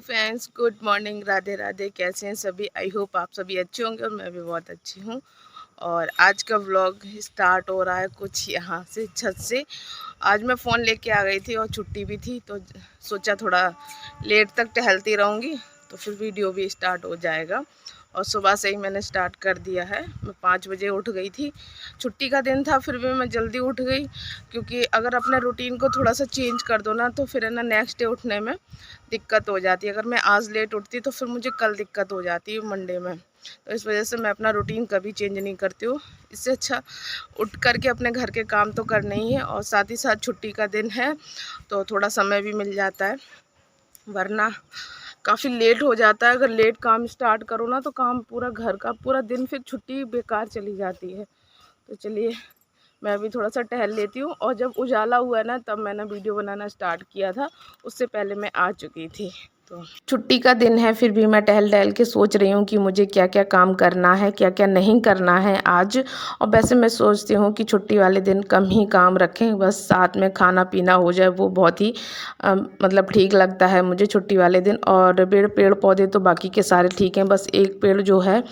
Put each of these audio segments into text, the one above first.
Friends, good morning, Radhe Radhe. कैसे हैं सभी? आई होप आप सभी अच्छे होंगे और मैं भी बहुत अच्छी हूँ। और आज का व्लॉग स्टार्ट हो रहा है कुछ यहाँ से, छत से। आज मैं फ़ोन लेके आ गई थी और छुट्टी भी थी, तो सोचा थोड़ा लेट तक टहलती रहूँगी तो फिर वीडियो भी स्टार्ट हो जाएगा। और सुबह से ही मैंने स्टार्ट कर दिया है। मैं 5 बजे उठ गई थी। छुट्टी का दिन था फिर भी मैं जल्दी उठ गई, क्योंकि अगर अपने रूटीन को थोड़ा सा चेंज कर दो ना तो फिर है ना नेक्स्ट डे उठने में दिक्कत हो जाती है। अगर मैं आज लेट उठती तो फिर मुझे कल दिक्कत हो जाती है मंडे में। तो इस वजह से मैं अपना रूटीन कभी चेंज नहीं करती हूँ। इससे अच्छा उठ करके अपने घर के काम तो करने ही है, और साथ ही साथ छुट्टी का दिन है तो थोड़ा समय भी मिल जाता है, वरना काफ़ी लेट हो जाता है। अगर लेट काम स्टार्ट करो ना तो काम पूरा घर का पूरा दिन, फिर छुट्टी बेकार चली जाती है। तो चलिए मैं भी थोड़ा सा टहल लेती हूँ। और जब उजाला हुआ ना तब मैंने वीडियो बनाना स्टार्ट किया था, उससे पहले मैं आ चुकी थी। तो छुट्टी का दिन है फिर भी मैं टहल टहल के सोच रही हूँ कि मुझे क्या क्या काम करना है, क्या क्या नहीं करना है आज। और वैसे मैं सोचती हूँ कि छुट्टी वाले दिन कम ही काम रखें, बस साथ में खाना पीना हो जाए, वो बहुत ही मतलब ठीक लगता है मुझे छुट्टी वाले दिन। और पेड़ पौधे तो बाकी के सारे ठीक हैं, बस एक पेड़ जो है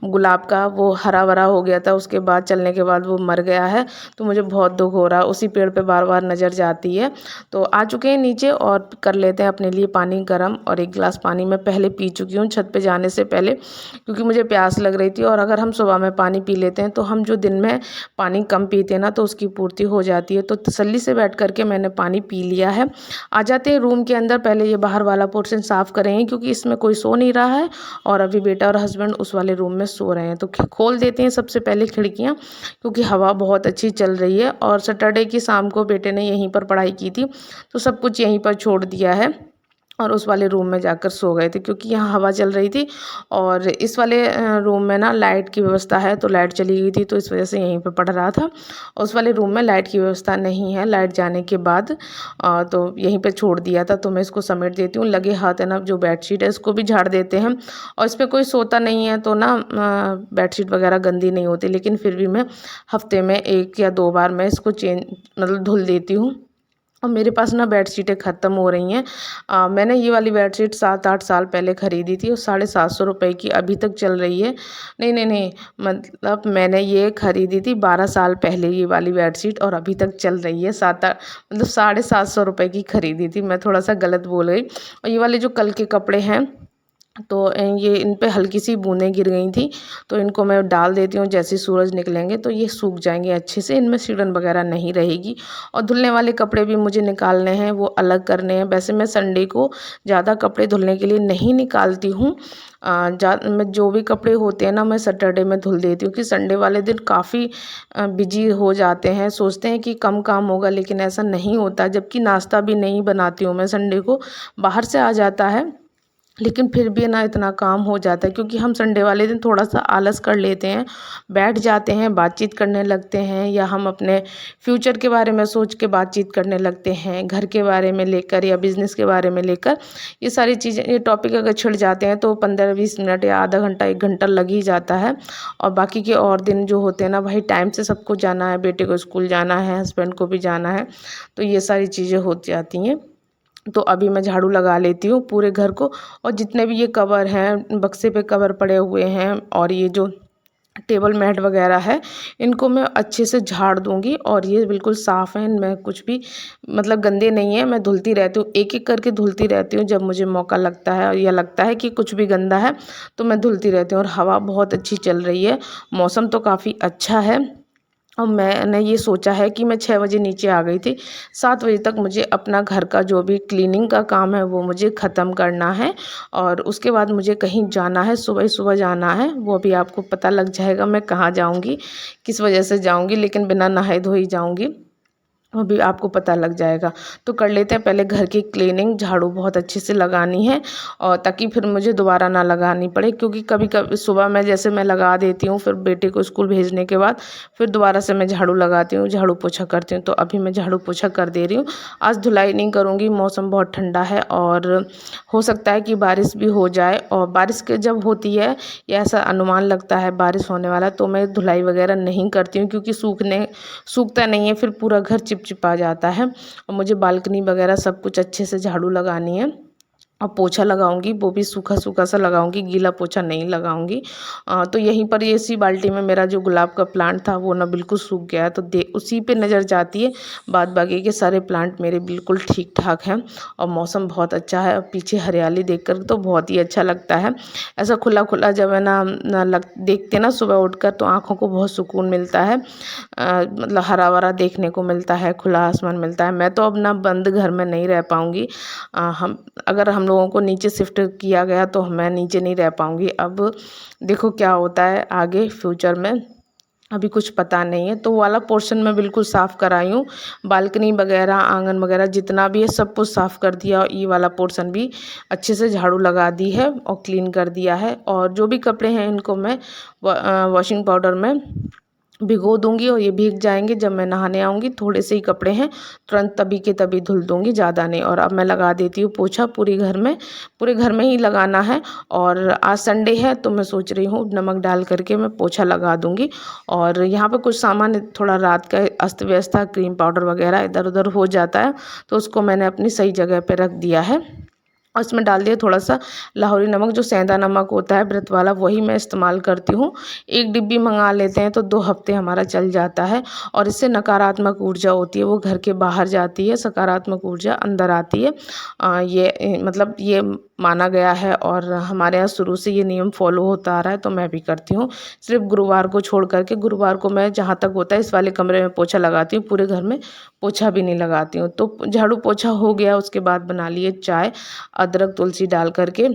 गुलाब का वो हरा भरा हो गया था, उसके बाद चलने के बाद वो मर गया है। तो मुझे बहुत दुख हो रहा है, उसी पेड़ पे बार बार नज़र जाती है। तो आ चुके हैं नीचे और कर लेते हैं अपने लिए पानी गर्म। और एक गिलास पानी मैं पहले पी चुकी हूँ छत पे जाने से पहले, क्योंकि मुझे प्यास लग रही थी। और अगर हम सुबह में पानी पी लेते हैं तो हम जो दिन में पानी कम पीते हैं ना तो उसकी पूर्ति हो जाती है। तो तसल्ली से बैठ करके मैंने पानी पी लिया है। आ जाते हैं रूम के अंदर। पहले ये बाहर वाला पोर्शन साफ़ करेंगे, क्योंकि इसमें कोई सो नहीं रहा है और अभी बेटा और हस्बैंड उस वाले रूम में सो रहे हैं। तो खोल देते हैं सबसे पहले खिड़कियाँ, क्योंकि हवा बहुत अच्छी चल रही है। और सैटरडे की शाम को बेटे ने यहीं पर पढ़ाई की थी, तो सब कुछ यहीं पर छोड़ दिया है और उस वाले रूम में जाकर सो गए थे, क्योंकि यहाँ हवा चल रही थी। और इस वाले रूम में ना लाइट की व्यवस्था है, तो लाइट चली गई थी तो इस वजह से यहीं पे पढ़ रहा था। और उस वाले रूम में लाइट की व्यवस्था नहीं है, लाइट जाने के बाद तो यहीं पे छोड़ दिया था। तो मैं इसको समेट देती हूँ, लगे हाथ है ना जो बेडशीट है इसको भी झाड़ देते हैं। और इस पर कोई सोता नहीं है तो ना बेडशीट वगैरह गंदी नहीं होती, लेकिन फिर भी मैं हफ्ते में 1 या 2 बार मैं इसको चेंज मतलब धुल देती हूँ। और मेरे पास ना बेडशीटें ख़त्म हो रही हैं। मैंने ये वाली बेडशीट 7-8 साल पहले ख़रीदी थी और 750 रुपये की अभी तक चल रही है। नहीं नहीं नहीं, मतलब मैंने ये ख़रीदी थी 12 साल पहले ये वाली बेडशीट, और अभी तक चल रही है। 7 मतलब 750 रुपये की ख़रीदी थी। मैं थोड़ा सा गलत बोल गई। और ये वाले जो कल के कपड़े हैं तो ये इन पे हल्की सी बूंदें गिर गई थी, तो इनको मैं डाल देती हूँ। जैसे सूरज निकलेंगे तो ये सूख जाएंगे अच्छे से, इनमें सिकुड़न वगैरह नहीं रहेगी। और धुलने वाले कपड़े भी मुझे निकालने हैं, वो अलग करने हैं। वैसे मैं संडे को ज़्यादा कपड़े धुलने के लिए नहीं निकालती हूँ। मैं जो भी कपड़े होते हैं ना मैं सैटरडे में धुल देती हूँ, कि संडे वाले दिन काफ़ी बिजी हो जाते हैं। सोचते हैं कि कम काम होगा, लेकिन ऐसा नहीं होता। जबकि नाश्ता भी नहीं बनाती हूँ मैं संडे को, बाहर से आ जाता है, लेकिन फिर भी ना इतना काम हो जाता है, क्योंकि हम संडे वाले दिन थोड़ा सा आलस कर लेते हैं, बैठ जाते हैं, बातचीत करने लगते हैं, या हम अपने फ्यूचर के बारे में सोच के बातचीत करने लगते हैं, घर के बारे में लेकर या बिज़नेस के बारे में लेकर। ये सारी चीज़ें, ये टॉपिक अगर छिड़ जाते हैं तो 15-20 मिनट या आधा घंटा 1 घंटा लग ही जाता है। और बाकी के और दिन जो होते हैं ना भाई, टाइम से सबको जाना है, बेटे को स्कूल जाना है, हस्बैंड को भी जाना है, तो ये सारी चीज़ें हो जाती हैं। तो अभी मैं झाड़ू लगा लेती हूँ पूरे घर को। और जितने भी ये कवर हैं, बक्से पे कवर पड़े हुए हैं, और ये जो टेबल मैट वगैरह है, इनको मैं अच्छे से झाड़ दूँगी। और ये बिल्कुल साफ़ हैं, इनमें कुछ भी मतलब गंदे नहीं है। मैं धुलती रहती हूँ, एक एक करके धुलती रहती हूँ जब मुझे मौका लगता है या लगता है कि कुछ भी गंदा है तो मैं धुलती रहती हूँ। और हवा बहुत अच्छी चल रही है, मौसम तो काफ़ी अच्छा है। और मैंने ये सोचा है कि मैं 6 बजे नीचे आ गई थी, 7 बजे तक मुझे अपना घर का जो भी क्लीनिंग का काम है वो मुझे ख़त्म करना है। और उसके बाद मुझे कहीं जाना है, सुबह ही सुबह जाना है। वो भी आपको पता लग जाएगा मैं कहाँ जाऊँगी, किस वजह से जाऊँगी, लेकिन बिना नहाए धोए जाऊँगी, वो भी आपको पता लग जाएगा। तो कर लेते हैं पहले घर की क्लीनिंग, झाड़ू बहुत अच्छे से लगानी है, और ताकि फिर मुझे दोबारा ना लगानी पड़े। क्योंकि कभी कभी सुबह में जैसे मैं लगा देती हूँ, फिर बेटे को स्कूल भेजने के बाद फिर दोबारा से मैं झाड़ू लगाती हूँ, झाड़ू पोछा करती हूँ। तो अभी मैं झाड़ू पोछा कर दे रही हूँ। आज धुलाई नहीं करूँगी, मौसम बहुत ठंडा है और हो सकता है कि बारिश भी हो जाए। और बारिश के जब होती है या ऐसा अनुमान लगता है बारिश होने वाला, तो मैं धुलाई वगैरह नहीं करती हूँ, क्योंकि सूखता नहीं है, फिर पूरा घर चिपचिपा जाता है। और मुझे बालकनी वगैरह सब कुछ अच्छे से झाड़ू लगानी है। और पोछा लगाऊंगी वो भी सूखा सूखा सा लगाऊंगी, गीला पोछा नहीं लगाऊंगी। तो यहीं पर ये इसी बाल्टी में मेरा जो गुलाब का प्लांट था वो ना बिल्कुल सूख गया है, तो उसी पे नज़र जाती है। बाद बाकी के सारे प्लांट मेरे बिल्कुल ठीक ठाक हैं और मौसम बहुत अच्छा है और पीछे हरियाली देखकर तो बहुत ही अच्छा लगता है। ऐसा खुला खुला जब है ना देखते ना सुबह उठकर तो आँखों को बहुत सुकून मिलता है। मतलब हरा भरा देखने को मिलता है, खुला आसमान मिलता है। मैं तो अब ना बंद घर में नहीं रह पाऊँगी। हम अगर हम लोगों को नीचे शिफ्ट किया गया तो मैं नीचे नहीं रह पाऊँगी। अब देखो क्या होता है आगे फ्यूचर में, अभी कुछ पता नहीं है। तो वो वाला पोर्शन मैं बिल्कुल साफ़ कराई हूँ, बालकनी वगैरह आंगन वगैरह जितना भी है सब कुछ साफ़ कर दिया और ये वाला पोर्शन भी अच्छे से झाड़ू लगा दी है और क्लीन कर दिया है। और जो भी कपड़े हैं इनको मैं वॉशिंग पाउडर में भिगो दूंगी और ये भीग जाएंगे। जब मैं नहाने आऊँगी थोड़े से ही कपड़े हैं, तुरंत तभी के तभी धुल दूंगी, ज़्यादा नहीं। और अब मैं लगा देती हूँ पोछा पूरे घर में ही लगाना है। और आज संडे है तो मैं सोच रही हूँ नमक डाल करके मैं पोछा लगा दूंगी। और यहाँ पे कुछ सामान थोड़ा रात का अस्त व्यस्त था, क्रीम पाउडर वगैरह इधर उधर हो जाता है तो उसको मैंने अपनी सही जगह पर रख दिया है। और इसमें डाल दिया थोड़ा सा लाहौरी नमक, जो सेंधा नमक होता है व्रत वाला, वही मैं इस्तेमाल करती हूँ। एक डिब्बी मंगा लेते हैं तो 2 हफ्ते हमारा चल जाता है। और इससे नकारात्मक ऊर्जा होती है वो घर के बाहर जाती है, सकारात्मक ऊर्जा अंदर आती है। मतलब ये माना गया है और हमारे यहाँ शुरू से ये नियम फॉलो होता आ रहा है तो मैं भी करती हूँ। सिर्फ गुरुवार को छोड़ करके, गुरुवार को मैं जहाँ तक होता है इस वाले कमरे में पोछा लगाती हूँ, पूरे घर में पोछा भी नहीं लगाती हूँ। तो झाड़ू पोछा हो गया, उसके बाद बना लिए चाय, अदरक तुलसी डाल करके।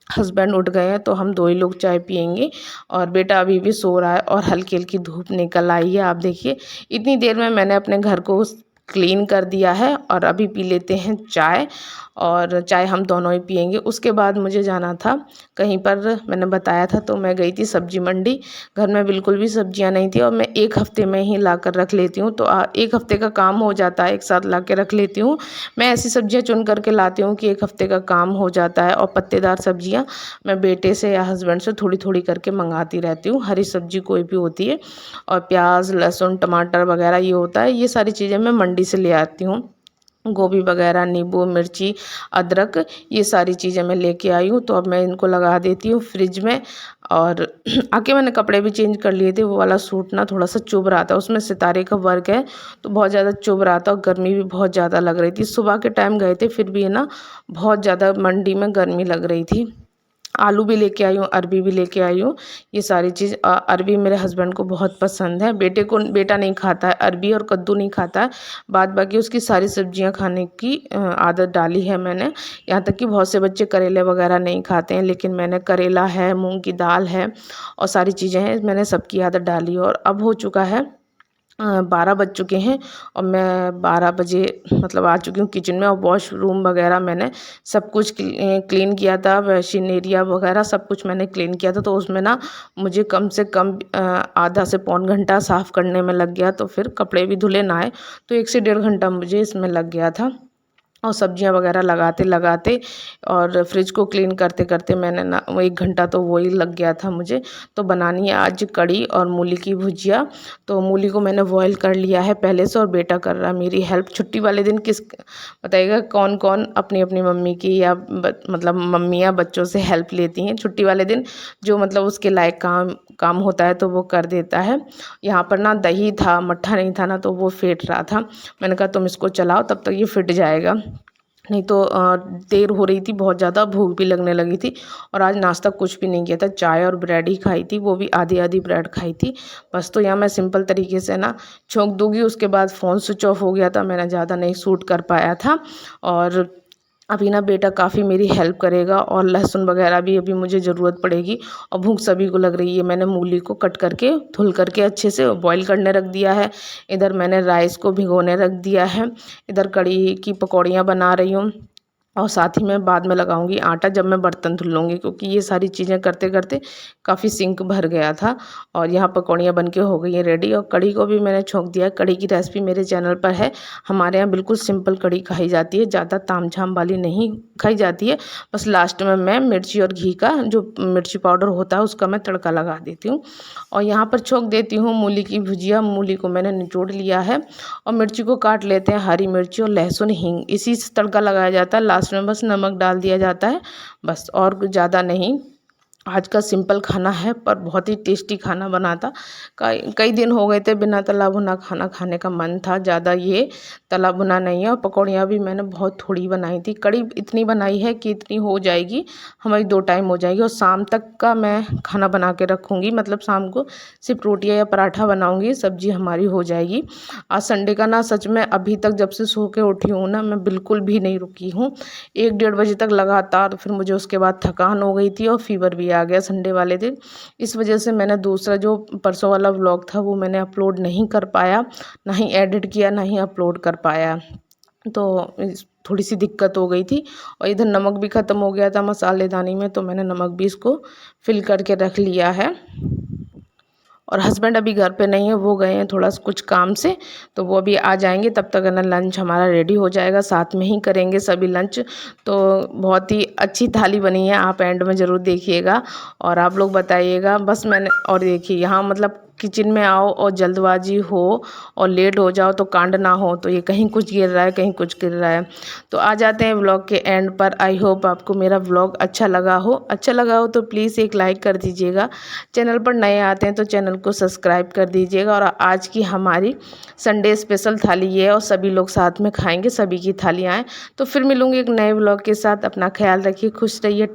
हस्बैंड उठ गए हैं तो हम 2 ही लोग चाय पियेंगे और बेटा अभी भी सो रहा है और हल्की हल्की धूप निकल आई है। आप देखिए इतनी देर में मैंने अपने घर को क्लीन कर दिया है और अभी पी लेते हैं चाय। और चाय हम दोनों ही पियेंगे। उसके बाद मुझे जाना था कहीं पर, मैंने बताया था, तो मैं गई थी सब्जी मंडी। घर में बिल्कुल भी सब्जियां नहीं थी और मैं 1 हफ्ते में ही ला कर रख लेती हूँ, तो 1 हफ्ते का काम हो जाता है, एक साथ ला के रख लेती हूँ। मैं ऐसी सब्जियां चुन करके लाती हूँ कि 1 हफ्ते का काम हो जाता है। और पत्तेदार सब्जियां मैं बेटे से या हस्बैंड से थोड़ी थोड़ी करके मंगाती रहती हूँ, हरी सब्जी कोई भी होती है। और प्याज लहसुन टमाटर वगैरह ये होता है, ये सारी चीज़ें मैं मंडी से ले आती हूँ। गोभी वगैरह, नींबू मिर्ची अदरक, ये सारी चीज़ें मैं लेके आई हूँ। तो अब मैं इनको लगा देती हूँ फ्रिज में। और आके मैंने कपड़े भी चेंज कर लिए थे, वो वाला सूट ना थोड़ा सा चुभ रहा था, उसमें सितारे का वर्क है तो बहुत ज़्यादा चुभ रहा था और गर्मी भी बहुत ज़्यादा लग रही थी। सुबह के टाइम गए थे फिर भी है ना बहुत ज़्यादा मंडी में गर्मी लग रही थी। आलू भी लेके आई हूँ, अरबी भी लेके आई हूँ। ये सारी चीज़, अरबी मेरे हस्बैंड को बहुत पसंद है, बेटा नहीं खाता है अरबी और कद्दू नहीं खाता है। बाद बाकी उसकी सारी सब्जियां खाने की आदत डाली है मैंने। यहाँ तक कि बहुत से बच्चे करेले वगैरह नहीं खाते हैं, लेकिन मैंने करेला है, मूंग की दाल है और सारी चीज़ें हैं, मैंने सबकी आदत डाली। और अब हो चुका है 12 बज चुके हैं और मैं 12 बजे मतलब आ चुकी हूँ किचन में। और वॉशरूम वगैरह मैंने सब कुछ क्लीन किया था, वैशिंग एरिया वगैरह सब कुछ मैंने क्लीन किया था। तो उसमें ना मुझे कम से कम आधा से पौन घंटा साफ़ करने में लग गया। तो फिर कपड़े भी धुले नहाए तो 1 से 1.5 घंटा मुझे इसमें लग गया था। और सब्जियां वगैरह लगाते लगाते और फ्रिज को क्लीन करते करते मैंने ना 1 घंटा तो वही लग गया था मुझे। तो बनानी है आज कड़ी और मूली की भुजिया। तो मूली को मैंने बॉयल कर लिया है पहले से और बेटा कर रहा है मेरी हेल्प। छुट्टी वाले दिन किस बताइएगा कौन कौन अपनी अपनी मम्मी की या मतलब मम्मियाँ बच्चों से हेल्प लेती हैं छुट्टी वाले दिन, जो मतलब उसके लायक काम होता है तो वो कर देता है। यहाँ पर ना दही था, मट्ठा नहीं था ना, तो वो फेंट रहा था। मैंने कहा तुम इसको चलाओ तब तक ये फिट जाएगा, नहीं तो देर हो रही थी, बहुत ज़्यादा भूख भी लगने लगी थी। और आज नाश्ता कुछ भी नहीं किया था, चाय और ब्रेड ही खाई थी, वो भी आधी आधी ब्रेड खाई थी बस। तो यहाँ मैं सिंपल तरीके से ना छोंक दूंगी। उसके बाद फ़ोन स्विच ऑफ हो गया था, मैंने ज़्यादा नहीं शूट कर पाया था। और अभी ना बेटा काफ़ी मेरी हेल्प करेगा और लहसुन वगैरह भी अभी मुझे ज़रूरत पड़ेगी। और भूख सभी को लग रही है। मैंने मूली को कट करके धुल करके अच्छे से बॉईल करने रख दिया है। इधर मैंने राइस को भिगोने रख दिया है। इधर कड़ी की पकौड़ियाँ बना रही हूँ और साथ ही में बाद में लगाऊंगी आटा जब मैं बर्तन धुल लूँगी, क्योंकि ये सारी चीज़ें करते करते काफ़ी सिंक भर गया था। और यहाँ पकौड़ियाँ बनके हो गई हैं रेडी और कढ़ी को भी मैंने छोंक दिया है। कढ़ी की रेसिपी मेरे चैनल पर है। हमारे यहाँ बिल्कुल सिंपल कढ़ी खाई जाती है, ज़्यादा तामझाम वाली नहीं खाई जाती है। बस लास्ट में मैं मिर्ची और घी का जो मिर्ची पाउडर होता है उसका मैं तड़का लगा देती हूँ। और यहाँ पर छोंक देती हूँ मूली की भुजिया। मूली को मैंने निचोड़ लिया है और मिर्ची को काट लेते हैं, हरी मिर्ची और लहसुन, हींग, इसी से तड़का लगाया जाता है। लास्ट में बस नमक डाल दिया जाता है, बस और कुछ ज़्यादा नहीं। आज का सिंपल खाना है पर बहुत ही टेस्टी खाना बना था। कई दिन हो गए थे बिना तला भुना खाना खाने का मन था, ज़्यादा ये तला भुना नहीं है। और पकौड़ियाँ भी मैंने बहुत थोड़ी बनाई थी, कड़ी इतनी बनाई है कि इतनी हो जाएगी, हमारी 2 टाइम हो जाएगी। और शाम तक का मैं खाना बना के रखूँगी, मतलब शाम को सिर्फ रोटियाँ या पराठा बनाऊँगी, सब्जी हमारी हो जाएगी। आज संडे का ना सच में अभी तक जब से सो के उठी हूँ ना, मैं बिल्कुल भी नहीं रुकी हूँ। 1-1:30 बजे तक लगातार, फिर मुझे उसके बाद थकान हो गई थी और फीवर भी आ गया संडे वाले दिन। इस वजह से मैंने दूसरा जो परसों वाला व्लॉग था वो मैंने अपलोड नहीं कर पाया, ना ही एडिट किया, ना ही अपलोड कर पाया। तो थोड़ी सी दिक्कत हो गई थी। और इधर नमक भी ख़त्म हो गया था मसालेदानी में, तो मैंने नमक भी इसको फिल करके रख लिया है। और हस्बैंड अभी घर पे नहीं है, वो गए हैं थोड़ा कुछ काम से, तो वो अभी आ जाएंगे। तब तक ना लंच हमारा रेडी हो जाएगा, साथ में ही करेंगे सभी लंच। तो बहुत ही अच्छी थाली बनी है, आप एंड में ज़रूर देखिएगा और आप लोग बताइएगा। बस मैंने, और देखिए यहाँ मतलब किचन में आओ और जल्दबाजी हो और लेट हो जाओ तो कांड ना हो, तो ये कहीं कुछ गिर रहा है, कहीं कुछ गिर रहा है। तो आ जाते हैं व्लॉग के एंड पर। आई होप आपको मेरा व्लॉग अच्छा लगा हो तो प्लीज़ एक लाइक कर दीजिएगा। चैनल पर नए आते हैं तो चैनल को सब्सक्राइब कर दीजिएगा। और आज की हमारी संडे स्पेशल थाली ये है और सभी लोग साथ में खाएंगे, सभी की थालियाँ हैं। तो फिर मिलूँगी एक नए व्लॉग के साथ। अपना ख्याल रखिए, खुश रहिए।